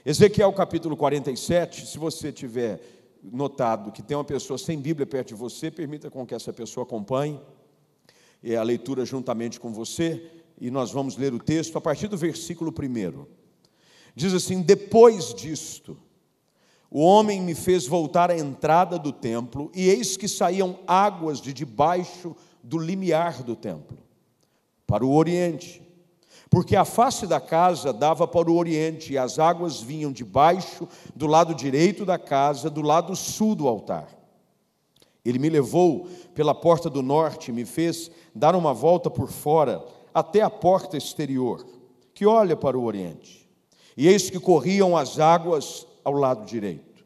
Ezequiel capítulo 47, se você tiver notado que tem uma pessoa sem Bíblia perto de você, permita com que essa pessoa acompanhe a leitura juntamente com você, e nós vamos ler o texto a partir do versículo 1. Diz assim: depois disto, o homem me fez voltar à entrada do templo, e eis que saíam águas de debaixo do limiar do templo, para o oriente, porque a face da casa dava para o oriente, e as águas vinham de baixo, do lado direito da casa, do lado sul do altar. Ele me levou pela porta do norte, e me fez dar uma volta por fora, até a porta exterior, que olha para o oriente. E eis que corriam as águas ao lado direito.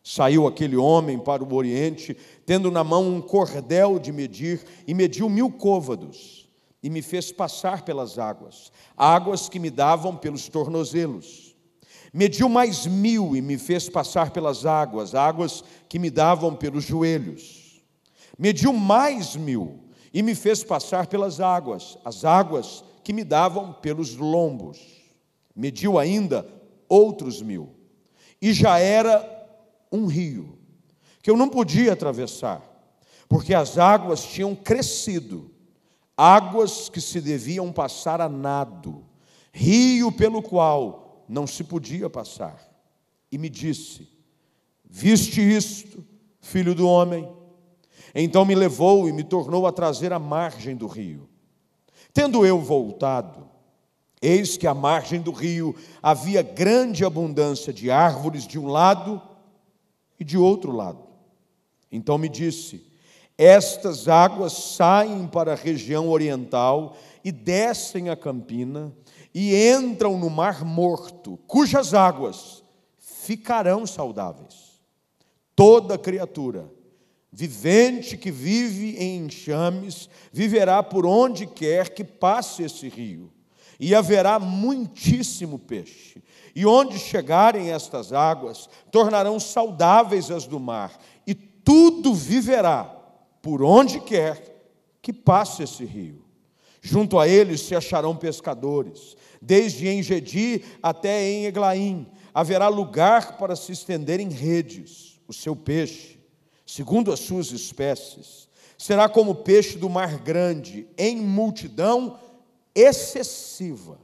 Saiu aquele homem para o oriente, tendo na mão um cordel de medir, e mediu 1000 côvados, e me fez passar pelas águas, águas que me davam pelos tornozelos. Mediu mais 1000 e me fez passar pelas águas, águas que me davam pelos joelhos. Mediu mais 1000 e me fez passar pelas águas, as águas que me davam pelos lombos. Mediu ainda outros 1000. E já era um rio, que eu não podia atravessar, porque as águas tinham crescido, águas que se deviam passar a nado, rio pelo qual não se podia passar. E me disse: viste isto, filho do homem? Então me levou e me tornou a trazer à margem do rio. Tendo eu voltado, eis que à margem do rio havia grande abundância de árvores de um lado e de outro lado. Então me disse: estas águas saem para a região oriental e descem a campina e entram no mar morto, cujas águas ficarão saudáveis. Toda criatura vivente que vive em enxames viverá por onde quer que passe esse rio, e haverá muitíssimo peixe. E onde chegarem estas águas, tornarão saudáveis as do mar, e tudo viverá por onde quer que passe esse rio. Junto a eles se acharão pescadores, desde Engedi até em Eglaim. Haverá lugar para se estenderem redes. O seu peixe, segundo as suas espécies, será como o peixe do mar grande, em multidão excessiva.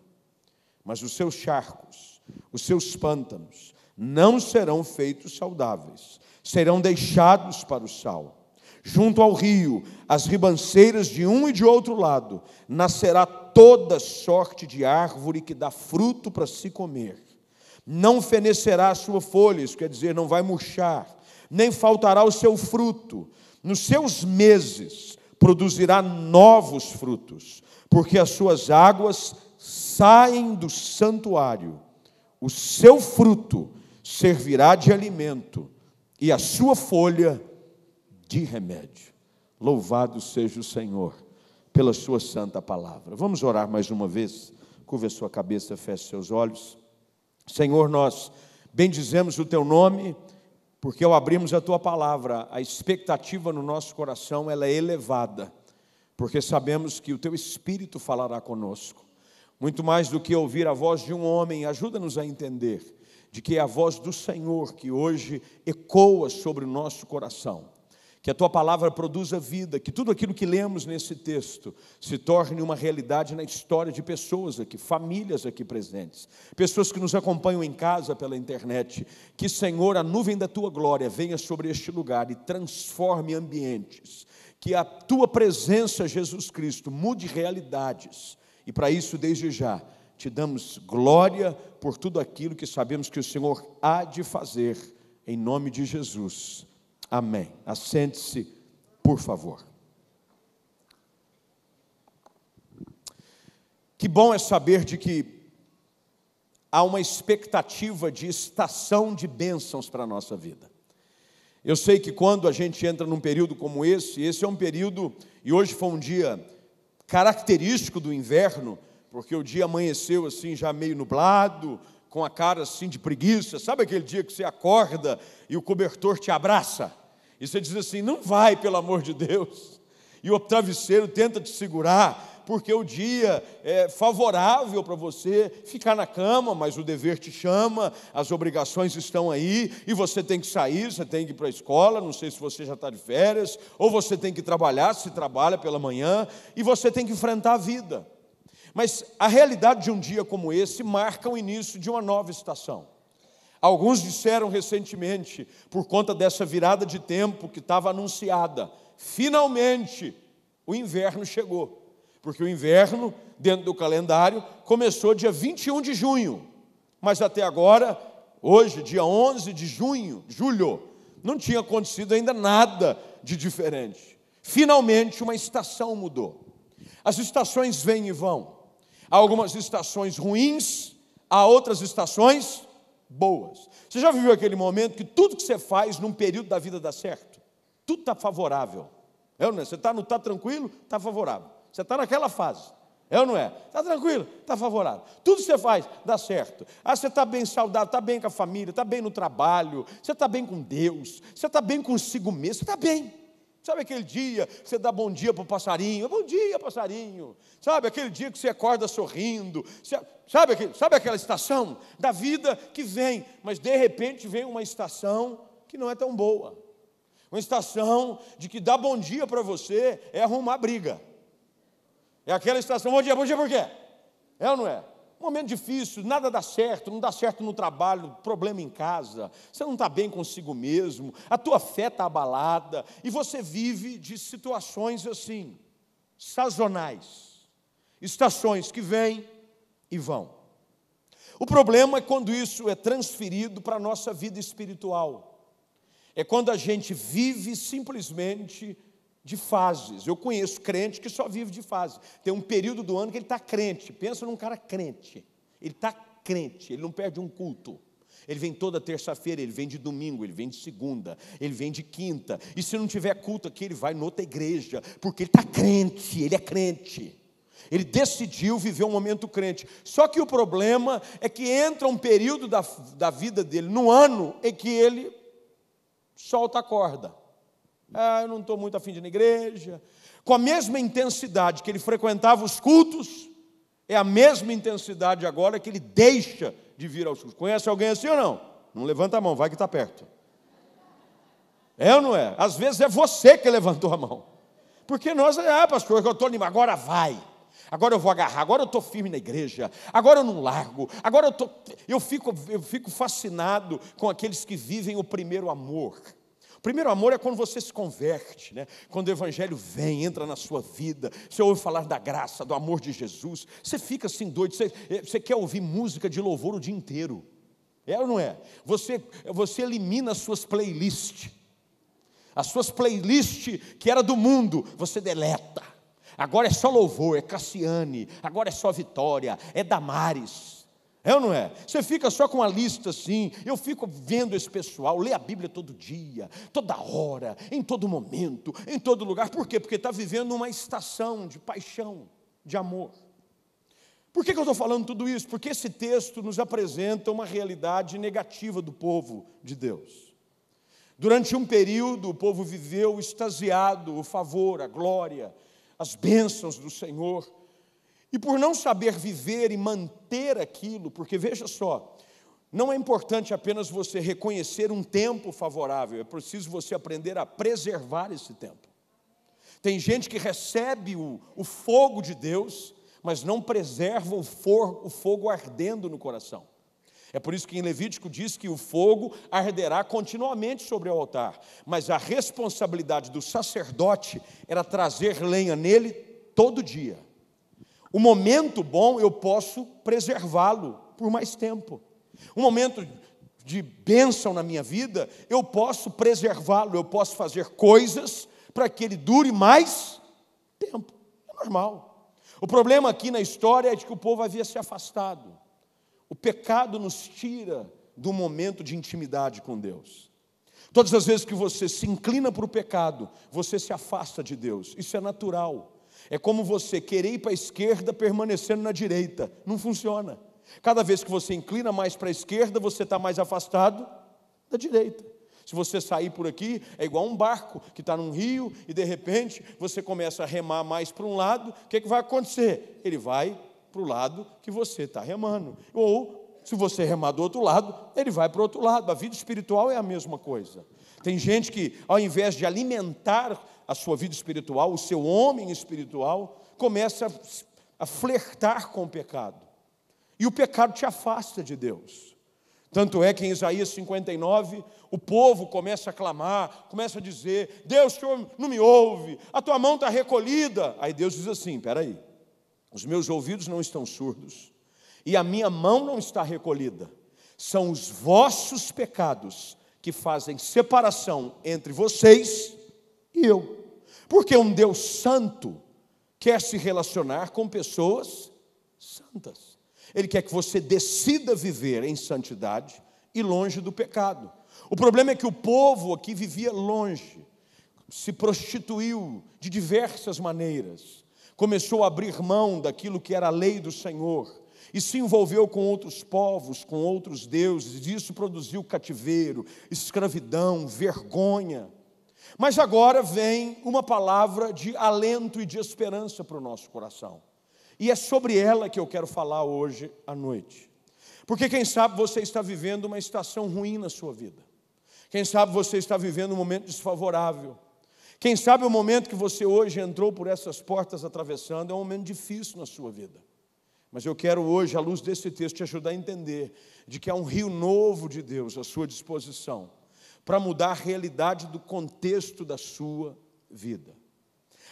Mas os seus charcos, os seus pântanos, não serão feitos saudáveis, serão deixados para o sal. Junto ao rio, as ribanceiras de um e de outro lado, nascerá toda sorte de árvore que dá fruto para se comer. Não fenecerá a sua folha, isso quer dizer, não vai murchar, nem faltará o seu fruto. Nos seus meses produzirá novos frutos, porque as suas águas saem do santuário. O seu fruto servirá de alimento, e a sua folha de remédio. Louvado seja o Senhor pela sua santa palavra. Vamos orar mais uma vez. Curva a sua cabeça, feche seus olhos. Senhor, nós bendizemos o teu nome, porque ao abrirmos a tua palavra, a expectativa no nosso coração ela é elevada, porque sabemos que o teu Espírito falará conosco. Muito mais do que ouvir a voz de um homem, ajuda-nos a entender de que é a voz do Senhor que hoje ecoa sobre o nosso coração. Que a tua palavra produza vida, que tudo aquilo que lemos nesse texto se torne uma realidade na história de pessoas aqui, famílias aqui presentes, pessoas que nos acompanham em casa pela internet. Que, Senhor, a nuvem da tua glória venha sobre este lugar e transforme ambientes. Que a tua presença, Jesus Cristo, mude realidades. E para isso, desde já, te damos glória por tudo aquilo que sabemos que o Senhor há de fazer, em nome de Jesus. Amém. Assente-se, por favor. Que bom é saber de que há uma expectativa de estação de bênçãos para a nossa vida. Eu sei que quando a gente entra num período como esse é um período, e hoje foi um dia característico do inverno, porque o dia amanheceu assim já meio nublado, com a cara assim de preguiça. Sabe aquele dia que você acorda e o cobertor te abraça? E você diz assim, não vai, pelo amor de Deus. E o travesseiro tenta te segurar, porque o dia é favorável para você ficar na cama, mas o dever te chama, as obrigações estão aí, e você tem que sair, você tem que ir para a escola, não sei se você já está de férias, ou você tem que trabalhar, se trabalha pela manhã, e você tem que enfrentar a vida. Mas a realidade de um dia como esse marca o início de uma nova estação. Alguns disseram recentemente, por conta dessa virada de tempo que estava anunciada, finalmente o inverno chegou. Porque o inverno, dentro do calendário, começou dia 21 de junho. Mas até agora, hoje, dia 11 de julho, não tinha acontecido ainda nada de diferente. Finalmente uma estação mudou. As estações vêm e vão. Há algumas estações ruins, há outras estações boas. Você já viveu aquele momento que tudo que você faz num período da vida dá certo? Tudo está favorável. É ou não é? Você não está tranquilo? Está favorável. Você está naquela fase. É ou não é? Está tranquilo? Está favorável. Tudo que você faz dá certo. Você está bem saudável, está bem com a família, está bem no trabalho, você está bem com Deus, você está bem consigo mesmo, você está bem. Sabe aquele dia que você dá bom dia para o passarinho? Bom dia, passarinho. Sabe aquele dia que você acorda sorrindo? Sabe aquela estação da vida que vem, mas de repente vem uma estação que não é tão boa. Uma estação de que dá bom dia para você é arrumar briga. É aquela estação, bom dia por quê? É ou não é? Um momento difícil, nada dá certo, não dá certo no trabalho, problema em casa, você não está bem consigo mesmo, a tua fé está abalada, e você vive de situações assim, sazonais, estações que vêm e vão. O problema é quando isso é transferido para a nossa vida espiritual, é quando a gente vive simplesmente de fases. Eu conheço crente que só vive de fase. Tem um período do ano que ele está crente. Pensa num cara crente. Ele está crente, ele não perde um culto. Ele vem toda terça-feira, ele vem de domingo, ele vem de segunda, ele vem de quinta. E se não tiver culto aqui, ele vai noutra igreja, porque ele está crente, ele é crente. Ele decidiu viver um momento crente. Só que o problema é que entra um período da vida dele, no ano, em que ele solta a corda. Eu não estou muito afim de ir na igreja. Com a mesma intensidade que ele frequentava os cultos, é a mesma intensidade agora que ele deixa de vir aos cultos. Conhece alguém assim ou não? Não levanta a mão, vai que está perto. É ou não é? Às vezes é você que levantou a mão. Porque nós, pastor, eu estou animado, agora vai. Agora eu vou agarrar, agora eu estou firme na igreja, agora eu não largo, agora eu fico fascinado com aqueles que vivem o primeiro amor. O primeiro amor é quando você se converte, né? Quando o evangelho vem, entra na sua vida, você ouve falar da graça, do amor de Jesus, você fica assim doido, você quer ouvir música de louvor o dia inteiro. É ou não é? Você elimina as suas playlists. As suas playlists que era do mundo, você deleta. Agora é só louvor, é Cassiane, agora é só Vitória, é Damares. É ou não é? Você fica só com a lista assim, eu fico vendo esse pessoal, lê a Bíblia todo dia, toda hora, em todo momento, em todo lugar. Por quê? Porque está vivendo uma estação de paixão, de amor. Por que eu estou falando tudo isso? Porque esse texto nos apresenta uma realidade negativa do povo de Deus. Durante um período, o povo viveu extasiado, o favor, a glória, as bênçãos do Senhor. E por não saber viver e manter aquilo, porque veja só, não é importante apenas você reconhecer um tempo favorável, é preciso você aprender a preservar esse tempo. Tem gente que recebe o fogo de Deus, mas não preserva o fogo ardendo no coração. É por isso que em Levítico diz que o fogo arderá continuamente sobre o altar, mas a responsabilidade do sacerdote era trazer lenha nele todo dia. O momento bom eu posso preservá-lo por mais tempo. Um momento de bênção na minha vida, eu posso preservá-lo, eu posso fazer coisas para que ele dure mais tempo. É normal. O problema aqui na história é de que o povo havia se afastado. O pecado nos tira do momento de intimidade com Deus. Todas as vezes que você se inclina para o pecado, você se afasta de Deus. Isso é natural. É como você querer ir para a esquerda permanecendo na direita. Não funciona. Cada vez que você inclina mais para a esquerda, você está mais afastado da direita. Se você sair por aqui, é igual um barco que está num rio e de repente você começa a remar mais para um lado, o que vai acontecer? Ele vai para o lado que você está remando. Ou, se você remar do outro lado, ele vai para o outro lado. A vida espiritual é a mesma coisa. Tem gente que, ao invés de alimentar a sua vida espiritual, o seu homem espiritual, começa a flertar com o pecado. E o pecado te afasta de Deus. Tanto é que em Isaías 59, o povo começa a clamar, começa a dizer: Deus, o Senhor não me ouve, a tua mão está recolhida. Aí Deus diz assim: espera aí, os meus ouvidos não estão surdos e a minha mão não está recolhida. São os vossos pecados que fazem separação entre vocês e eu. Porque um Deus santo quer se relacionar com pessoas santas. Ele quer que você decida viver em santidade e longe do pecado. O problema é que o povo aqui vivia longe, se prostituiu de diversas maneiras, começou a abrir mão daquilo que era a lei do Senhor e se envolveu com outros povos, com outros deuses, e isso produziu cativeiro, escravidão, vergonha. Mas agora vem uma palavra de alento e de esperança para o nosso coração. E é sobre ela que eu quero falar hoje à noite. Porque quem sabe você está vivendo uma estação ruim na sua vida. Quem sabe você está vivendo um momento desfavorável. Quem sabe o momento que você hoje entrou por essas portas atravessando é um momento difícil na sua vida. Mas eu quero hoje, à luz desse texto, te ajudar a entender de que há um rio novo de Deus à sua disposição para mudar a realidade do contexto da sua vida.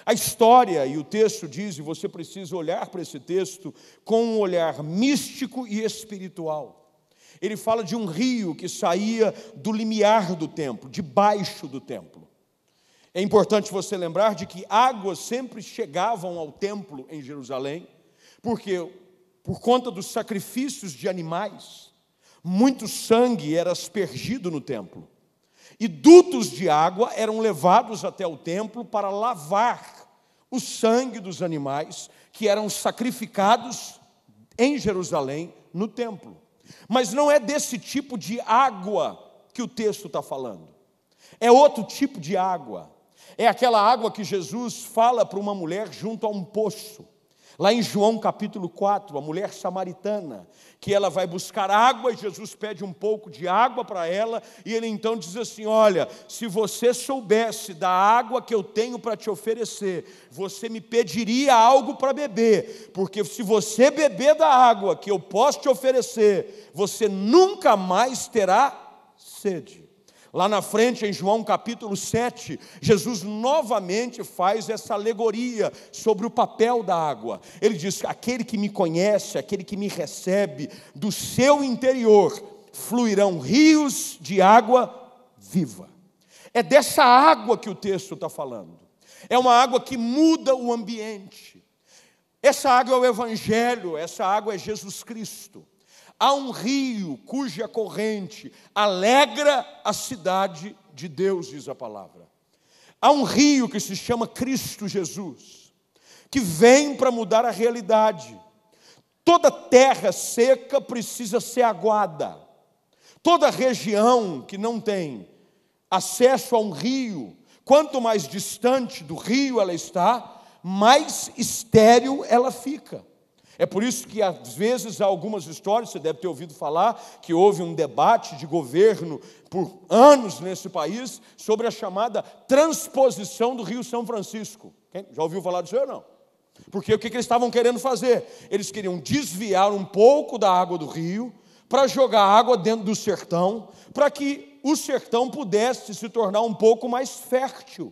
A história e o texto diz, e você precisa olhar para esse texto com um olhar místico e espiritual. Ele fala de um rio que saía do limiar do templo, debaixo do templo. É importante você lembrar de que águas sempre chegavam ao templo em Jerusalém, porque por conta dos sacrifícios de animais, muito sangue era aspergido no templo. E dutos de água eram levados até o templo para lavar o sangue dos animais que eram sacrificados em Jerusalém, no templo. Mas não é desse tipo de água que o texto está falando. É outro tipo de água. É aquela água que Jesus fala para uma mulher junto a um poço. Lá em João capítulo 4, a mulher samaritana, que ela vai buscar água e Jesus pede um pouco de água para ela, e ele então diz assim: olha, se você soubesse da água que eu tenho para te oferecer, você me pediria algo para beber, porque se você beber da água que eu posso te oferecer, você nunca mais terá sede. Lá na frente, em João capítulo 7, Jesus novamente faz essa alegoria sobre o papel da água. Ele diz: aquele que me conhece, aquele que me recebe, do seu interior fluirão rios de água viva. É dessa água que o texto está falando. É uma água que muda o ambiente. Essa água é o Evangelho, essa água é Jesus Cristo. Há um rio cuja corrente alegra a cidade de Deus, diz a palavra. Há um rio que se chama Cristo Jesus, que vem para mudar a realidade. Toda terra seca precisa ser aguada. Toda região que não tem acesso a um rio, quanto mais distante do rio ela está, mais estéril ela fica. É por isso que, às vezes, há algumas histórias, você deve ter ouvido falar, que houve um debate de governo por anos nesse país sobre a chamada transposição do Rio São Francisco. Quem já ouviu falar disso ou não? Porque o que eles estavam querendo fazer? Eles queriam desviar um pouco da água do rio para jogar água dentro do sertão, para que o sertão pudesse se tornar um pouco mais fértil.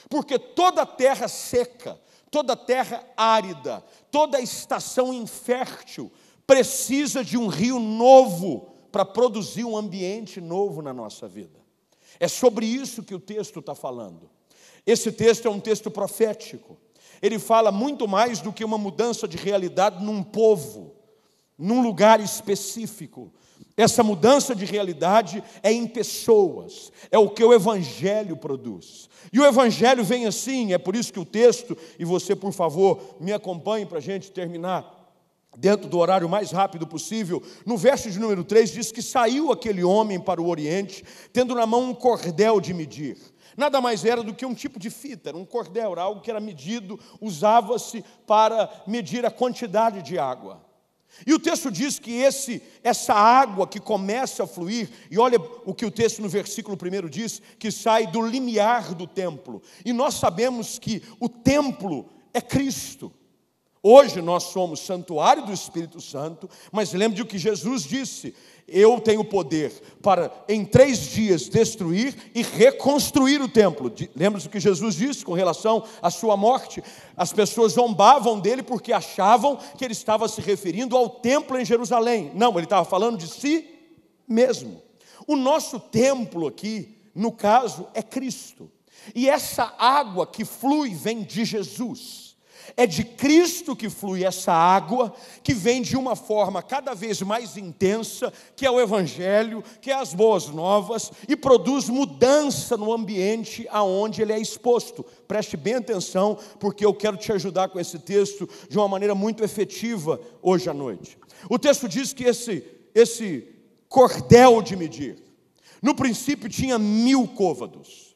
Porque toda terra seca, toda terra árida, toda estação infértil precisa de um rio novo para produzir um ambiente novo na nossa vida. É sobre isso que o texto está falando. Esse texto é um texto profético. Ele fala muito mais do que uma mudança de realidade num povo, num lugar específico. Essa mudança de realidade é em pessoas, é o que o Evangelho produz. E o Evangelho vem assim, é por isso que o texto, e você, por favor, me acompanhe para a gente terminar. dentro do horário mais rápido possível. No verso de número 3 diz que saiu aquele homem para o Oriente, tendo na mão um cordel de medir. Nada mais era do que um tipo de fita, era um cordel, era algo que era medido, usava-se para medir a quantidade de água. E o texto diz que essa água que começa a fluir, e olha o que o texto no versículo 1 diz, que sai do limiar do templo. E nós sabemos que o templo é Cristo. Hoje nós somos santuário do Espírito Santo, mas lembre de o que Jesus disse: eu tenho poder para em 3 dias destruir e reconstruir o templo. Lembra-se do que Jesus disse com relação à sua morte? As pessoas zombavam dele porque achavam que ele estava se referindo ao templo em Jerusalém. Não, ele estava falando de si mesmo. O nosso templo aqui, no caso, é Cristo. E essa água que flui vem de Jesus. É de Cristo que flui essa água, que vem de uma forma cada vez mais intensa, que é o Evangelho, que é as boas novas, e produz mudança no ambiente aonde ele é exposto. Preste bem atenção, porque eu quero te ajudar com esse texto de uma maneira muito efetiva hoje à noite. O texto diz que esse cordel de medir, no princípio tinha 1000 côvados.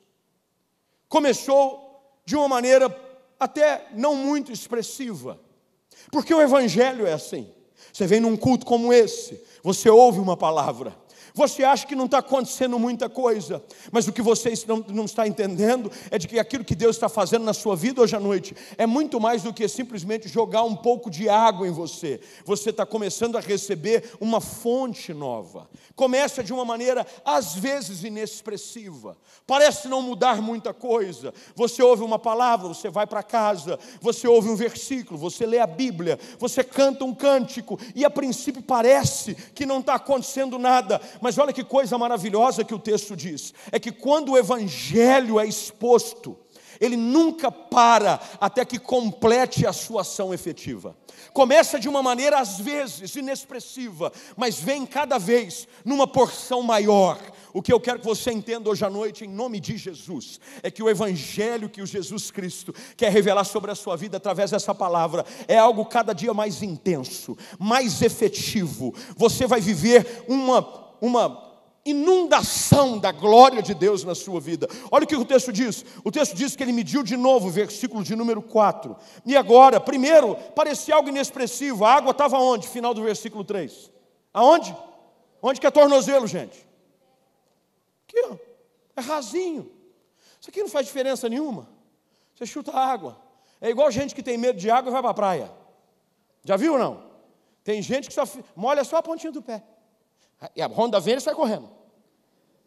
Começou de uma maneira até não muito expressiva, porque o Evangelho é assim. Você vem num culto como esse, você ouve uma palavra, você acha que não está acontecendo muita coisa, mas o que você não está entendendo é de que aquilo que Deus está fazendo na sua vida hoje à noite é muito mais do que simplesmente jogar um pouco de água em você. Você está começando a receber uma fonte nova. Começa de uma maneira às vezes inexpressiva, parece não mudar muita coisa. Você ouve uma palavra, você vai para casa, você ouve um versículo, você lê a Bíblia, você canta um cântico, e a princípio parece que não está acontecendo nada. Mas olha que coisa maravilhosa que o texto diz, é que quando o Evangelho é exposto, ele nunca para até que complete a sua ação efetiva. Começa de uma maneira às vezes inexpressiva, mas vem cada vez numa porção maior. O que eu quero que você entenda hoje à noite, em nome de Jesus, é que o Evangelho que o Jesus Cristo quer revelar sobre a sua vida através dessa palavra é algo cada dia mais intenso, mais efetivo. Você vai viver uma inundação da glória de Deus na sua vida. Olha o que o texto diz. O texto diz que ele mediu de novo, versículo de número 4. E agora, primeiro, parecia algo inexpressivo. A água estava onde? Final do versículo 3. Aonde? Onde que é tornozelo, gente? Aqui, ó. É rasinho. Isso aqui não faz diferença nenhuma. Você chuta a água. É igual gente que tem medo de água e vai para a praia. Já viu ou não? Tem gente que só molha só a pontinha do pé. E a onda vem e sai correndo.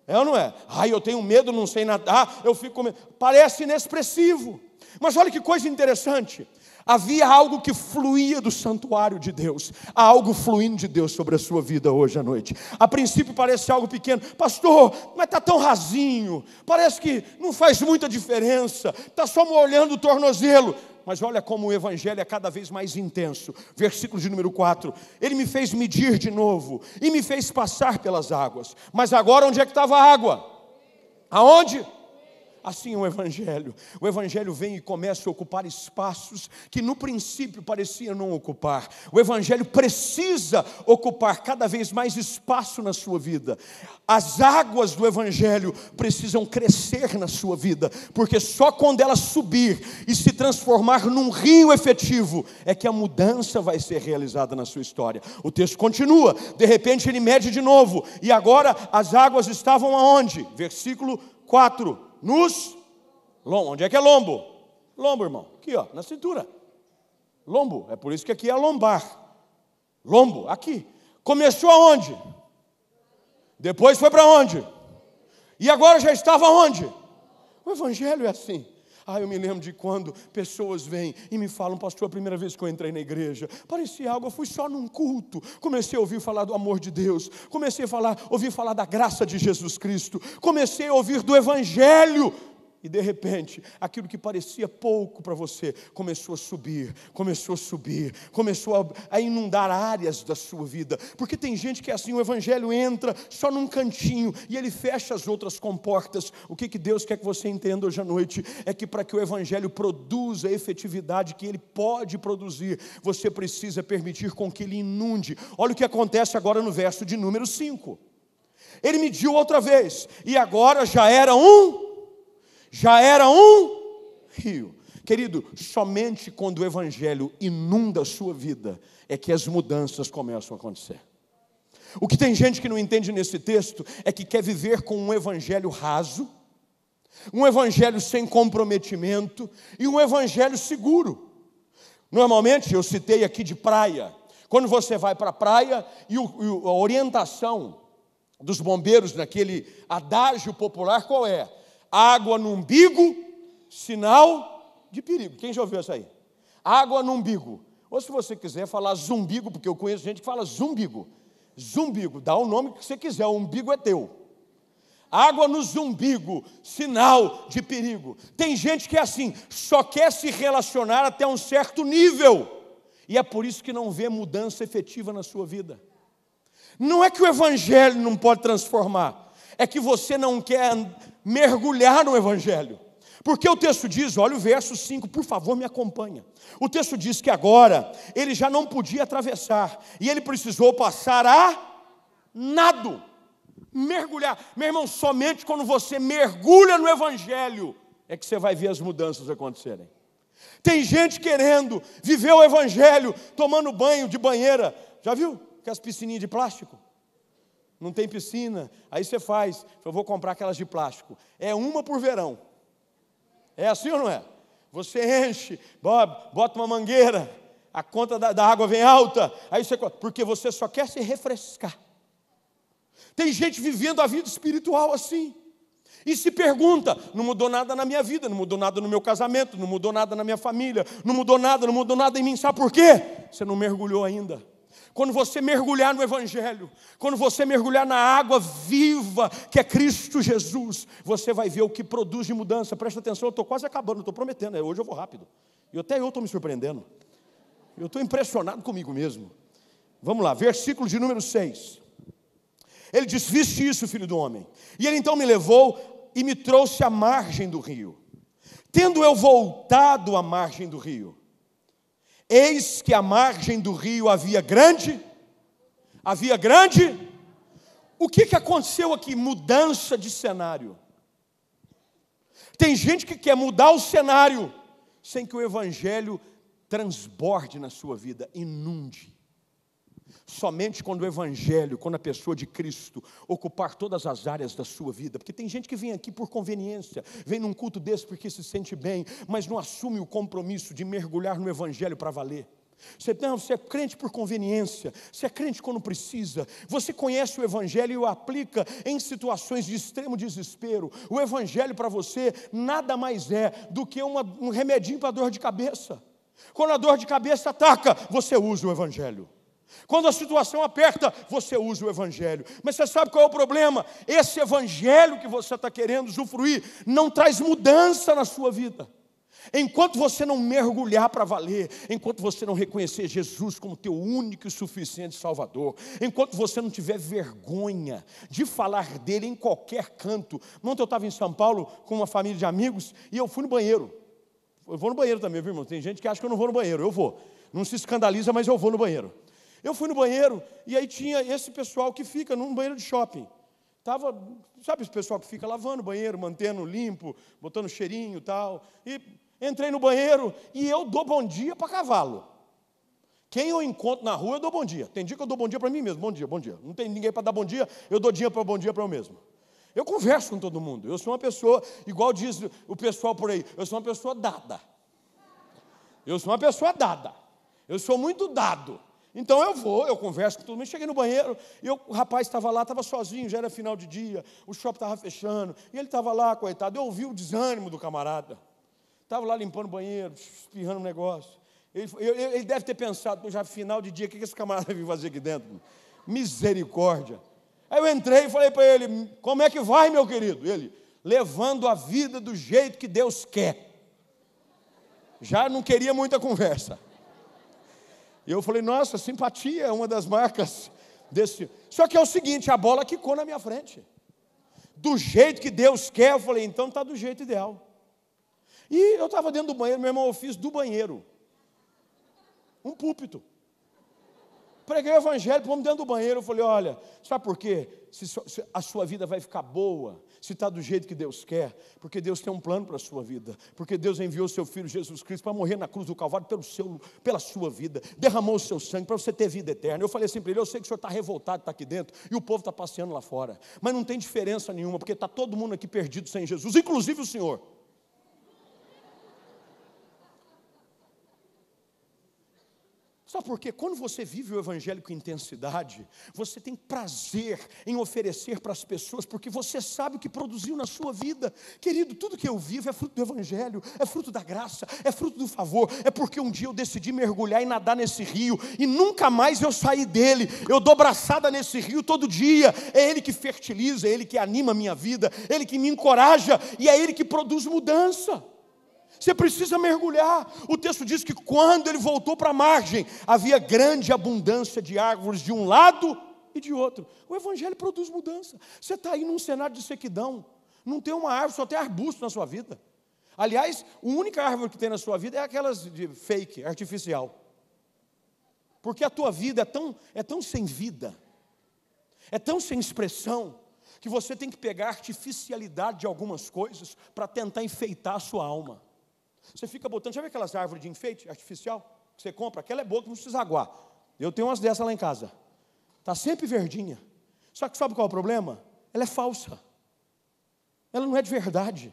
É ou não é? Ai, eu tenho medo, não sei nadar, eu fico com medo. Parece inexpressivo. Mas olha que coisa interessante. Havia algo que fluía do santuário de Deus. Há algo fluindo de Deus sobre a sua vida hoje à noite. A princípio parece algo pequeno. Pastor, mas está tão rasinho. Parece que não faz muita diferença. Está só molhando o tornozelo. Mas olha como o Evangelho é cada vez mais intenso. Versículo de número 4. Ele me fez medir de novo e me fez passar pelas águas. Mas agora onde é que estava a água? Aonde? Assim é o Evangelho. O Evangelho vem e começa a ocupar espaços que no princípio parecia não ocupar. O Evangelho precisa ocupar cada vez mais espaço na sua vida. As águas do Evangelho precisam crescer na sua vida, porque só quando ela subir e se transformar num rio efetivo é que a mudança vai ser realizada na sua história. O texto continua, de repente ele mede de novo, e agora as águas estavam aonde? Versículo 4. Nos lombo. Onde é que é lombo? Lombo, irmão. Aqui, ó, na cintura. Lombo. É por isso que aqui é lombar. Lombo, aqui. Começou aonde? Depois foi para onde? E agora já estava aonde? O Evangelho é assim. Eu me lembro de quando pessoas vêm e me falam, pastor, a primeira vez que eu entrei na igreja, parecia algo, eu fui só num culto, comecei a ouvir falar do amor de Deus, comecei a ouvir falar da graça de Jesus Cristo, comecei a ouvir do Evangelho, E de repente, aquilo que parecia pouco para você, começou a subir, começou a inundar áreas da sua vida. Porque tem gente que é assim, o evangelho entra só num cantinho e ele fecha as outras comportas. O que Deus quer que você entenda hoje à noite é que para que o evangelho produza a efetividade que ele pode produzir, você precisa permitir com que ele inunde. Olha o que acontece agora no verso de número 5. Ele mediu outra vez, e agora já era um rio. Querido, somente quando o evangelho inunda a sua vida, é que as mudanças começam a acontecer. O que tem gente que não entende nesse texto, é que quer viver com um evangelho raso, um evangelho sem comprometimento, e um evangelho seguro. Normalmente, eu citei aqui de praia, quando você vai para a praia, e a orientação dos bombeiros naquele adágio popular, qual é? Água no umbigo, sinal de perigo. Quem já ouviu isso aí? Água no umbigo. Ou se você quiser falar zumbigo, porque eu conheço gente que fala zumbigo. Zumbigo, dá o nome que você quiser, o umbigo é teu. Água no zumbigo, sinal de perigo. Tem gente que é assim, só quer se relacionar até um certo nível. E é por isso que não vê mudança efetiva na sua vida. Não é que o evangelho não pode transformar, é que você não quer mergulhar no evangelho. Porque o texto diz, olha o verso 5, por favor me acompanha. O texto diz que agora ele já não podia atravessar, e ele precisou passar a nado, mergulhar. Meu irmão, somente quando você mergulha no evangelho, é que você vai ver as mudanças acontecerem. Tem gente querendo viver o evangelho, tomando banho de banheira, já viu? Que as piscininhas de plástico, não tem piscina, aí você faz, eu vou comprar aquelas de plástico, é uma por verão, é assim ou não é? Você enche, bota uma mangueira, a conta da água vem alta, aí você, porque você só quer se refrescar. Tem gente vivendo a vida espiritual assim, e se pergunta, não mudou nada na minha vida, não mudou nada no meu casamento, não mudou nada na minha família, não mudou nada em mim, sabe por quê? Você não mergulhou ainda. Quando você mergulhar no evangelho, quando você mergulhar na água viva, que é Cristo Jesus, você vai ver o que produz de mudança. Presta atenção, eu estou quase acabando, estou prometendo, hoje eu vou rápido. E até eu estou me surpreendendo. Eu estou impressionado comigo mesmo. Vamos lá, versículo de número 6. Ele diz, viste isso, filho do homem. E ele então me levou e me trouxe à margem do rio. Tendo eu voltado à margem do rio, eis que à margem do rio havia grande. O que aconteceu aqui? Mudança de cenário. Tem gente que quer mudar o cenário, sem que o evangelho transborde na sua vida, inunde. Somente quando o evangelho, quando a pessoa de Cristo ocupar todas as áreas da sua vida, porque tem gente que vem aqui por conveniência, vem num culto desse porque se sente bem, mas não assume o compromisso de mergulhar no evangelho para valer. Você é crente por conveniência, você é crente quando precisa, você conhece o evangelho e o aplica em situações de extremo desespero. O evangelho para você nada mais é do que um remedinho para a dor de cabeça. Quando a dor de cabeça ataca, você usa o evangelho. Quando a situação aperta, você usa o evangelho. Mas você sabe qual é o problema? Esse evangelho que você está querendo usufruir não traz mudança na sua vida. Enquanto você não mergulhar para valer, enquanto você não reconhecer Jesus como teu único e suficiente Salvador, enquanto você não tiver vergonha de falar dele em qualquer canto. Ontem eu estava em São Paulo com uma família de amigos e eu fui no banheiro. Eu vou no banheiro também, viu, irmão? Tem gente que acha que eu não vou no banheiro, eu vou. Não se escandaliza, mas eu vou no banheiro. Eu fui no banheiro e aí tinha esse pessoal que fica num banheiro de shopping. Sabe esse pessoal que fica lavando o banheiro, mantendo limpo, botando cheirinho e tal. E entrei no banheiro e eu dou bom dia para cavalo. Quem eu encontro na rua, eu dou bom dia. Tem dia que eu dou bom dia para mim mesmo, bom dia, bom dia. Não tem ninguém para dar bom dia, eu dou bom dia para eu mesmo. Eu converso com todo mundo. Eu sou uma pessoa, igual diz o pessoal por aí, eu sou uma pessoa dada. Eu sou muito dado. Então eu converso com todo mundo. Cheguei no banheiro, e o rapaz estava lá, estava sozinho, já era final de dia, o shopping estava fechando, e ele estava lá, coitado, eu ouvi o desânimo do camarada. Estava lá limpando o banheiro, espirrando um negócio. Ele deve ter pensado, já final de dia, o que esse camarada veio fazer aqui dentro? Misericórdia. Aí eu entrei e falei para ele, como é que vai, meu querido? Ele, levando a vida do jeito que Deus quer. Já não queria muita conversa. E eu falei, nossa, simpatia é uma das marcas desse. Só que é o seguinte, a bola quicou na minha frente. Do jeito que Deus quer, eu falei, então está do jeito ideal. E eu estava dentro do banheiro, meu irmão, eu fiz do banheiro um púlpito. Preguei o evangelho, fomos dentro do banheiro, eu falei, olha, sabe por quê? Se a sua vida vai ficar boa, se está do jeito que Deus quer, porque Deus tem um plano para a sua vida, porque Deus enviou o seu Filho Jesus Cristo para morrer na cruz do Calvário pela sua vida, derramou o seu sangue para você ter vida eterna. Eu falei assim para ele, eu sei que o senhor está revoltado, está aqui dentro, e o povo está passeando lá fora, mas não tem diferença nenhuma, porque está todo mundo aqui perdido sem Jesus, inclusive o senhor. Sabe por quê? Quando você vive o evangelho com intensidade, você tem prazer em oferecer para as pessoas, porque você sabe o que produziu na sua vida. Querido, tudo que eu vivo é fruto do evangelho, é fruto da graça, é fruto do favor, é porque um dia eu decidi mergulhar e nadar nesse rio, e nunca mais eu saí dele. Eu dou braçada nesse rio todo dia. É ele que fertiliza, é ele que anima a minha vida, é ele que me encoraja, e é ele que produz mudança. Você precisa mergulhar. O texto diz que quando ele voltou para a margem, havia grande abundância de árvores de um lado e de outro. O evangelho produz mudança. Você está aí num cenário de sequidão, não tem uma árvore, só tem arbusto na sua vida. Aliás, a única árvore que tem na sua vida é aquelas de fake, artificial. Porque a tua vida é tão sem vida, é tão sem expressão, que você tem que pegar a artificialidade de algumas coisas para tentar enfeitar a sua alma. Você fica botando, já viu aquelas árvores de enfeite artificial que você compra? Aquela é boa que não precisa aguar. Eu tenho umas dessas lá em casa. Está sempre verdinha. Só que sabe qual é o problema? Ela é falsa. Ela não é de verdade.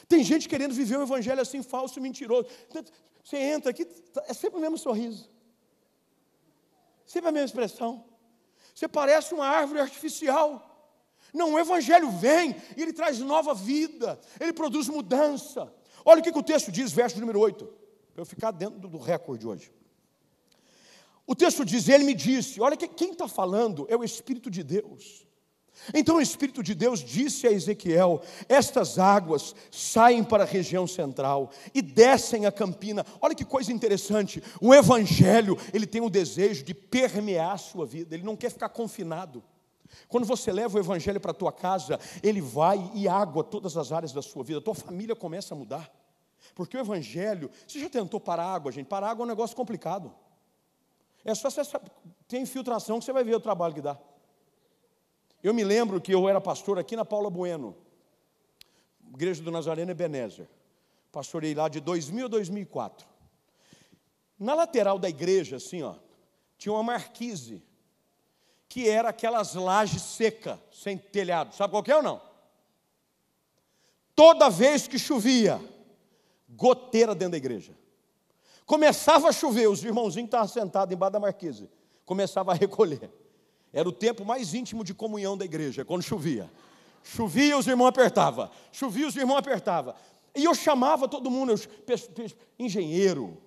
Tem gente querendo viver um evangelho assim falso e mentiroso. Você entra aqui, é sempre o mesmo sorriso. Sempre a mesma expressão. Você parece uma árvore artificial. Não, o evangelho vem e ele traz nova vida. Ele produz mudança. Olha o que o texto diz, verso número 8, para eu ficar dentro do recorde hoje. O texto diz, ele me disse, olha quem está falando é o Espírito de Deus. Então o Espírito de Deus disse a Ezequiel, estas águas saem para a região central e descem a campina. Olha que coisa interessante, o Evangelho, ele tem o desejo de permear a sua vida, ele não quer ficar confinado. Quando você leva o evangelho para a tua casa, ele vai e água todas as áreas da sua vida, a tua família começa a mudar. Porque o evangelho, você já tentou parar a água, gente? Parar a água é um negócio complicado. É só você ter infiltração que você vai ver o trabalho que dá. Eu me lembro que eu era pastor aqui na Paula Bueno, Igreja do Nazareno Ebenezer. Pastorei lá de 2000 a 2004. Na lateral da igreja, assim, ó, tinha uma marquise, que era aquelas lajes secas, sem telhado. Sabe qual que é ou não? Toda vez que chovia, goteira dentro da igreja. Começava a chover, os irmãozinhos estavam sentados embaixo da marquise, começava a recolher. Era o tempo mais íntimo de comunhão da igreja, quando chovia. Chovia, os irmãos apertavam. Chovia, os irmãos apertavam. E eu chamava todo mundo, engenheiro,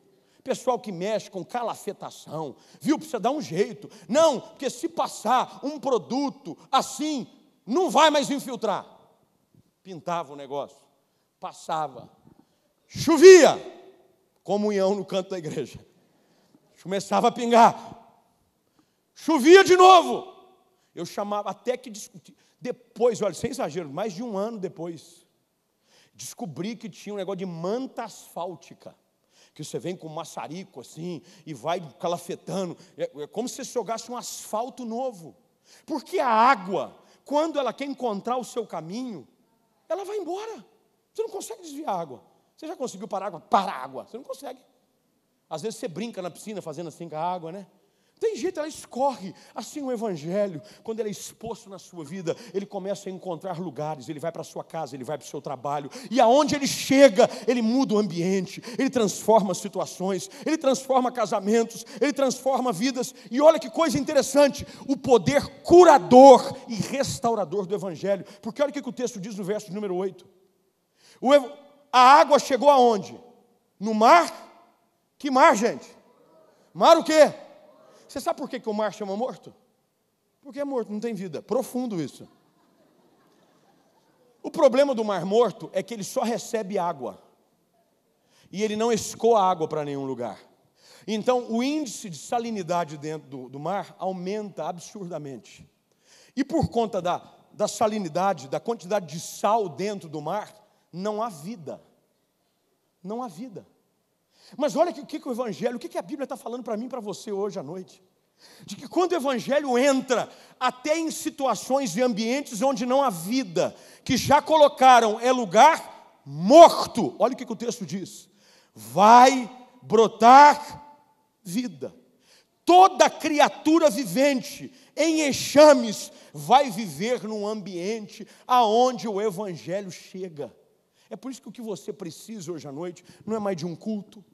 pessoal que mexe com calafetação, viu, precisa dar um jeito. Não, porque se passar um produto assim, não vai mais infiltrar. Pintava o negócio, passava. Chovia, comunhão no canto da igreja. Começava a pingar. Chovia de novo. Eu chamava até que discutir. Depois, olha, sem exagero, mais de um ano depois, descobri que tinha um negócio de manta asfáltica. Que você vem com um maçarico assim e vai calafetando. É como se você jogasse um asfalto novo. Porque a água, quando ela quer encontrar o seu caminho, ela vai embora. Você não consegue desviar a água. Você já conseguiu parar a água? Para a água. Você não consegue. Às vezes você brinca na piscina fazendo assim com a água, né? Tem jeito, ela escorre. Assim o evangelho, quando ele é exposto na sua vida, ele começa a encontrar lugares, ele vai para a sua casa, ele vai para o seu trabalho, e aonde ele chega, ele muda o ambiente, ele transforma situações, ele transforma casamentos, ele transforma vidas. E olha que coisa interessante, o poder curador e restaurador do evangelho. Porque olha o que o texto diz no verso número 8. A água chegou aonde? No mar? Que mar, gente? Mar o quê? Você sabe por que o mar chama morto? Porque é morto, não tem vida. Profundo isso. O problema do Mar Morto é que ele só recebe água. E ele não escoa água para nenhum lugar. Então, o índice de salinidade dentro do mar aumenta absurdamente. E por conta da salinidade, da quantidade de sal dentro do mar, não há vida. Não há vida. Mas olha o que o Evangelho, o que a Bíblia está falando para mim e para você hoje à noite. De que quando o Evangelho entra até em situações e ambientes onde não há vida, que já colocaram é lugar morto, olha o que o texto diz, vai brotar vida. Toda criatura vivente em enxames vai viver num ambiente aonde o Evangelho chega. É por isso que o que você precisa hoje à noite não é mais de um culto,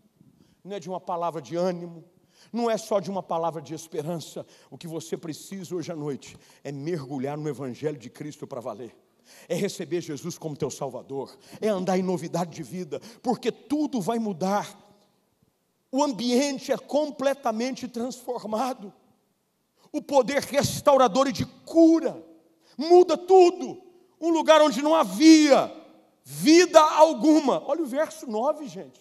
não é de uma palavra de ânimo, não é só de uma palavra de esperança. O que você precisa hoje à noite é mergulhar no Evangelho de Cristo para valer. É receber Jesus como teu Salvador, é andar em novidade de vida, porque tudo vai mudar. O ambiente é completamente transformado. O poder restaurador e de cura muda tudo. Um lugar onde não havia vida alguma. Olha o verso 9, gente.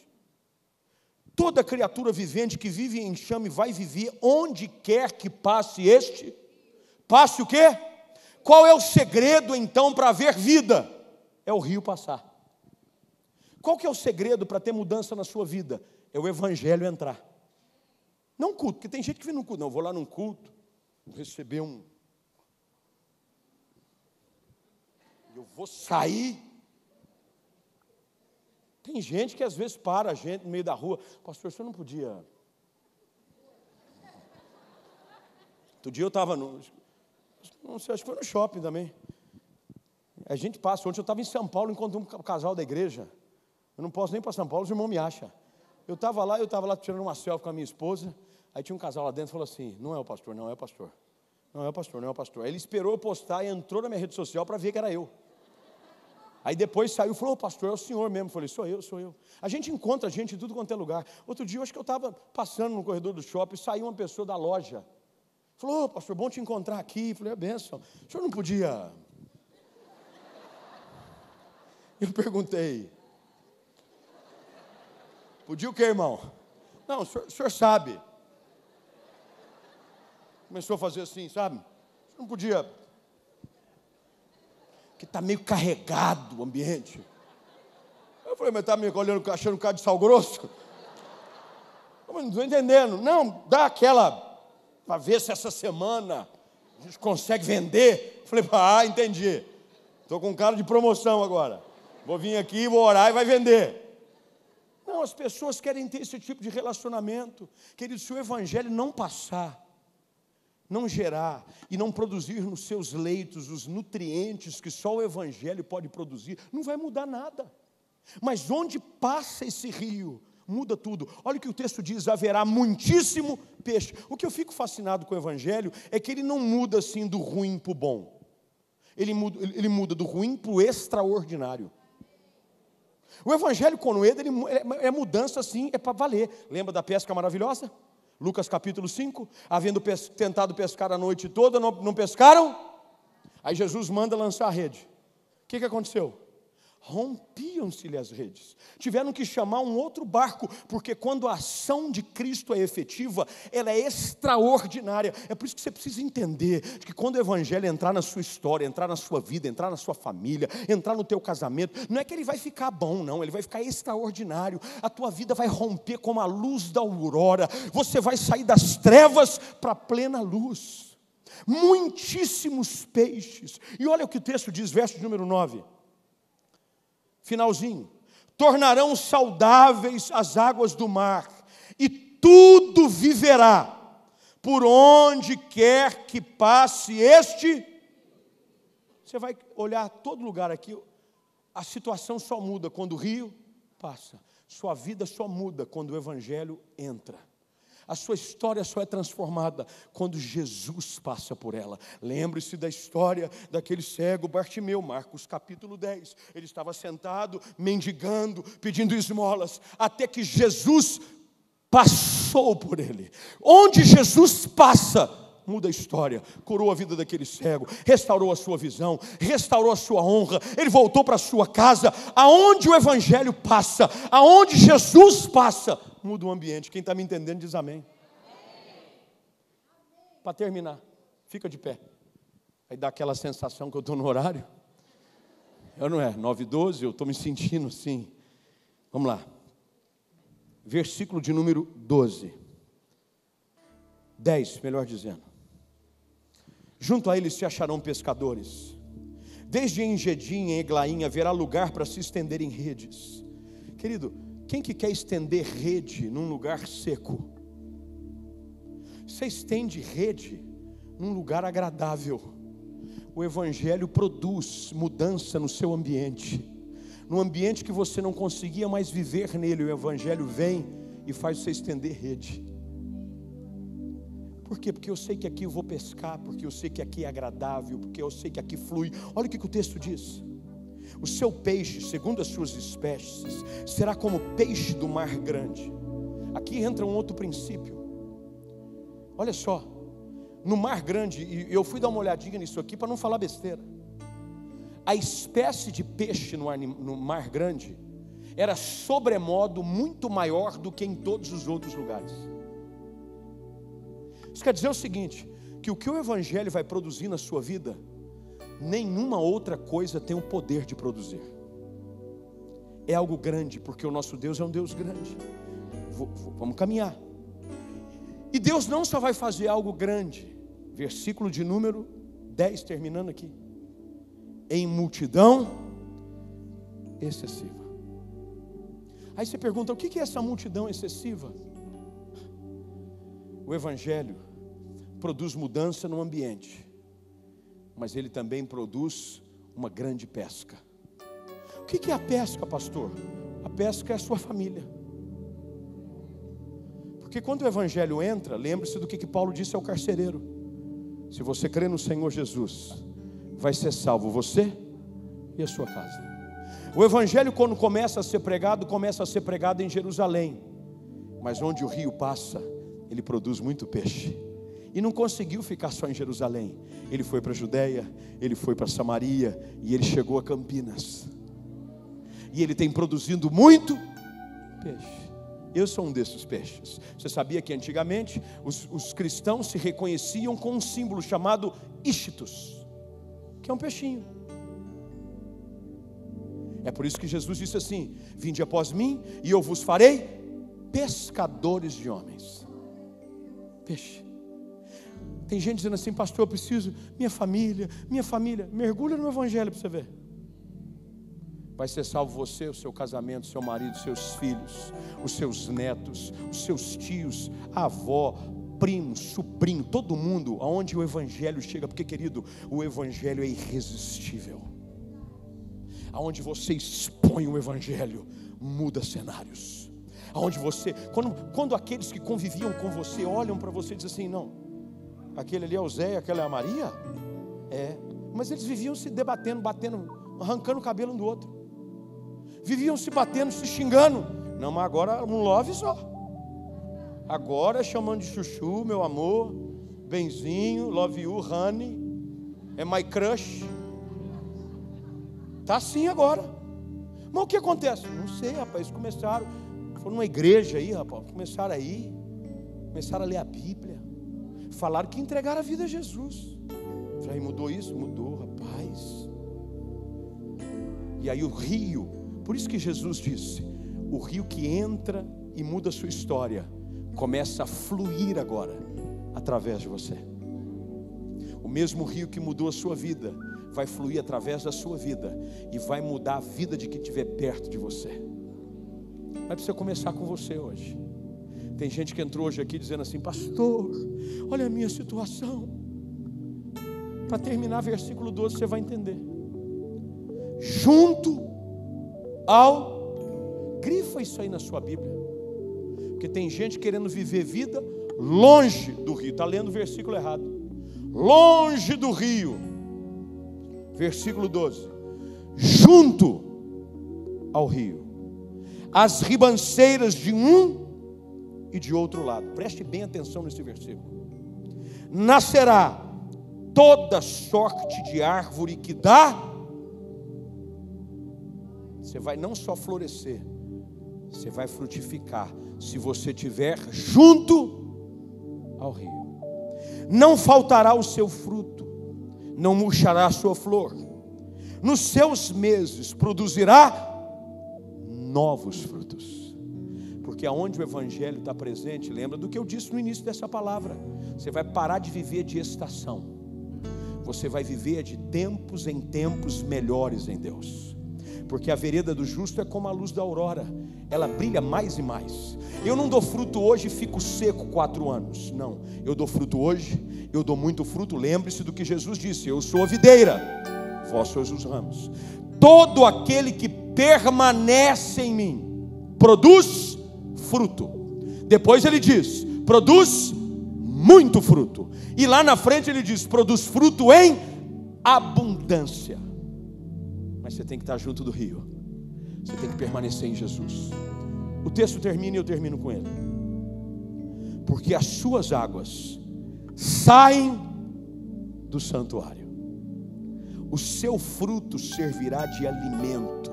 Toda criatura vivente que vive em enxame vai viver onde quer que passe este. Passe o quê? Qual é o segredo então para haver vida? É o rio passar. Qual que é o segredo para ter mudança na sua vida? É o Evangelho entrar. Não culto, porque tem gente que vem num culto. Não, eu vou lá num culto, vou receber eu vou sair. Tem gente que às vezes para a gente no meio da rua. Pastor, o senhor não podia... Outro dia eu estava não sei, acho que foi no shopping também. A gente passa. Ontem eu estava em São Paulo, encontrei um casal da igreja. Eu não posso nem para São Paulo, os irmãos me acham. Eu estava lá tirando uma selfie com a minha esposa. Aí tinha um casal lá dentro e falou assim: não é o pastor, não é o pastor. Não é o pastor, não é o pastor. Aí ele esperou eu postar e entrou na minha rede social para ver que era eu. Aí depois saiu e falou: ô pastor, é o senhor mesmo. Eu falei: sou eu. A gente encontra gente em tudo quanto é lugar. Outro dia eu acho que eu estava passando no corredor do shopping, saiu uma pessoa da loja. Falou: ô pastor, bom te encontrar aqui. Eu falei: é bênção. O senhor não podia... Eu perguntei: podia o quê, irmão? Não, o senhor sabe. Começou a fazer assim, sabe? O senhor não podia... Que está meio carregado o ambiente. Eu falei: mas está me olhando, achando um cara de sal grosso? Eu não estou entendendo. Não, dá aquela... Para ver se essa semana a gente consegue vender. Eu falei: entendi. Estou com cara de promoção agora. Vou vir aqui, vou orar e vai vender. Não, as pessoas querem ter esse tipo de relacionamento. Querido, se o Evangelho não passar, não gerar e não produzir nos seus leitos os nutrientes que só o Evangelho pode produzir, não vai mudar nada. Mas onde passa esse rio, muda tudo. Olha o que o texto diz: haverá muitíssimo peixe. O que eu fico fascinado com o Evangelho é que ele não muda assim do ruim para o bom. Ele muda do ruim para o extraordinário. O Evangelho, quando entra, é mudança assim, é para valer. Lembra da pesca maravilhosa? Lucas capítulo 5, havendo tentado pescar a noite toda, não pescaram? Aí Jesus manda lançar a rede. O que aconteceu? Rompiam-se-lhe as redes. Tiveram que chamar um outro barco, porque quando a ação de Cristo é efetiva, ela é extraordinária. É por isso que você precisa entender que quando o Evangelho entrar na sua história, entrar na sua vida, entrar na sua família, entrar no teu casamento, não é que ele vai ficar bom, não, ele vai ficar extraordinário. A tua vida vai romper como a luz da aurora. Você vai sair das trevas para a plena luz. Muitíssimos peixes. E olha o que o texto diz, verso número 9. Finalzinho: tornarão saudáveis as águas do mar, e tudo viverá, por onde quer que passe este. Você vai olhar todo lugar aqui, a situação só muda quando o rio passa. Sua vida só muda quando o Evangelho entra. A sua história só é transformada quando Jesus passa por ela. Lembre-se da história daquele cego Bartimeu, Marcos capítulo 10. Ele estava sentado, mendigando, pedindo esmolas, até que Jesus passou por ele. Onde Jesus passa, muda a história, curou a vida daquele cego, restaurou a sua visão, restaurou a sua honra, ele voltou para a sua casa. Aonde o Evangelho passa, aonde Jesus passa, muda o ambiente. Quem está me entendendo diz amém. Para terminar, fica de pé. Aí dá aquela sensação que eu estou no horário. Eu não é, 9h12, eu estou me sentindo assim. Vamos lá. Versículo de número 12. 10, melhor dizendo. Junto a eles se acharão pescadores. Desde Engedim, em Eglaim, haverá lugar para se estender em redes. Querido, quem que quer estender rede num lugar seco? Você estende rede num lugar agradável. O Evangelho produz mudança no seu ambiente. No ambiente que você não conseguia mais viver nele, o Evangelho vem e faz você estender rede. Por quê? Porque eu sei que aqui eu vou pescar, porque eu sei que aqui é agradável, porque eu sei que aqui flui. Olha o que o texto diz. O seu peixe, segundo as suas espécies, será como peixe do mar grande. Aqui entra um outro princípio. Olha só, no mar grande, e eu fui dar uma olhadinha nisso aqui para não falar besteira. A espécie de peixe no mar grande era sobremodo muito maior do que em todos os outros lugares. Isso quer dizer o seguinte, que o Evangelho vai produzir na sua vida, nenhuma outra coisa tem o poder de produzir. É algo grande, porque o nosso Deus é um Deus grande. Vamos caminhar. E Deus não só vai fazer algo grande, versículo de número 10, terminando aqui, em multidão excessiva. Aí você pergunta, o que é essa multidão excessiva? O Evangelho produz mudança no ambiente, mas ele também produz uma grande pesca. O que é a pesca, pastor? A pesca é a sua família. Porque quando o Evangelho entra, lembre-se do que Paulo disse ao carcereiro: se você crê no Senhor Jesus, vai ser salvo você e a sua casa. O Evangelho, quando começa a ser pregado em Jerusalém, mas onde o rio passa, ele produz muito peixe. E não conseguiu ficar só em Jerusalém. Ele foi para a Judeia, ele foi para Samaria, e ele chegou a Campinas. E ele tem produzindo muito peixe. Eu sou um desses peixes. Você sabia que antigamente os cristãos se reconheciam com um símbolo chamado Íchitus, que é um peixinho. É por isso que Jesus disse assim: vinde após mim e eu vos farei pescadores de homens. Peixe. Tem gente dizendo assim: pastor, eu preciso, minha família, mergulha no Evangelho para você ver. Vai ser salvo você, o seu casamento, o seu marido, os seus filhos, os seus netos, os seus tios, a avó, primo, sobrinho, todo mundo, aonde o Evangelho chega. Porque, querido, o Evangelho é irresistível. Aonde você expõe o Evangelho, muda cenários. Aonde você, quando aqueles que conviviam com você olham para você e dizem assim: não, aquele ali é o Zé, aquela é a Maria? É, mas eles viviam se debatendo, batendo, arrancando o cabelo um do outro. Viviam se batendo, se xingando. Não, mas agora um love só. Agora chamando de chuchu, meu amor, benzinho, love you, honey, é my crush. Está assim agora. Mas o que acontece? Não sei, rapaz, começaram, foram numa igreja aí, rapaz, começaram a ler a Bíblia, falaram que entregaram a vida a Jesus. Falei, mudou isso? Mudou, rapaz. E aí o rio, por isso que Jesus disse, o rio que entra e muda a sua história, começa a fluir agora, através de você. O mesmo rio que mudou a sua vida, vai fluir através da sua vida, e vai mudar a vida de quem estiver perto de você. Mas precisa começar com você hoje. Tem gente que entrou hoje aqui dizendo assim: pastor, olha a minha situação. Para terminar, versículo 12, você vai entender. Junto ao, grifa isso aí na sua Bíblia, porque tem gente querendo viver vida longe do rio. Está lendo o versículo errado. Longe do rio. Versículo 12. Junto ao rio, as ribanceiras de um e de outro lado. Preste bem atenção nesse versículo. nascerá toda sorte de árvore que dá. Você vai não só florescer, você vai frutificar, se você estiver junto ao rio. Não faltará o seu fruto, não murchará a sua flor. Nos seus meses produzirá novos frutos. Porque aonde o Evangelho está presente, lembra do que eu disse no início dessa palavra. Você vai parar de viver de estação. Você vai viver de tempos em tempos melhores em Deus. Porque a vereda do justo é como a luz da aurora, ela brilha mais e mais. Eu não dou fruto hoje e fico seco 4 anos. Não, eu dou fruto hoje, eu dou muito fruto. Lembre-se do que Jesus disse: eu sou a videira, vós sois os ramos. Todo aquele que permanece em mim produz fruto. Depois ele diz: produz muito fruto. E lá na frente ele diz: produz fruto em abundância. Mas você tem que estar junto do rio. Você tem que permanecer em Jesus. O texto termina e eu termino com ele. Porque as suas águas saem do santuário. O seu fruto servirá de alimento,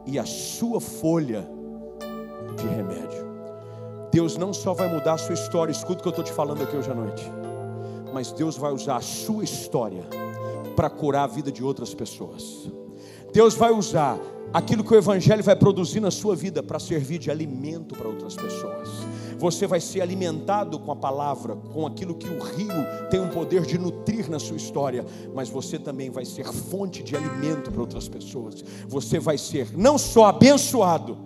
e a sua folha de remédio. Deus não só vai mudar a sua história, escuta o que eu estou te falando aqui hoje à noite, mas Deus vai usar a sua história para curar a vida de outras pessoas. Deus vai usar aquilo que o Evangelho vai produzir na sua vida para servir de alimento para outras pessoas. Você vai ser alimentado com a palavra, com aquilo que o rio tem um poder de nutrir na sua história, mas você também vai ser fonte de alimento para outras pessoas. Você vai ser não só abençoado,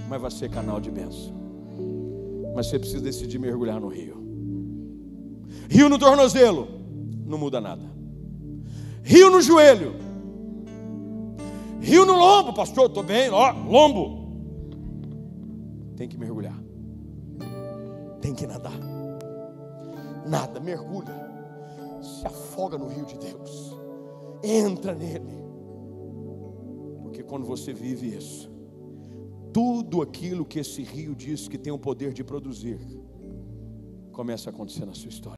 mas vai ser canal de bênção. Mas você precisa decidir mergulhar no rio. Rio no tornozelo, não muda nada. Rio no joelho, rio no lombo, pastor, estou bem, ó, lombo. Tem que mergulhar. Tem que nadar. Nada, mergulha. Se afoga no rio de Deus. Entra nele. Porque quando você vive isso, tudo aquilo que esse rio diz que tem o poder de produzir, começa a acontecer na sua história.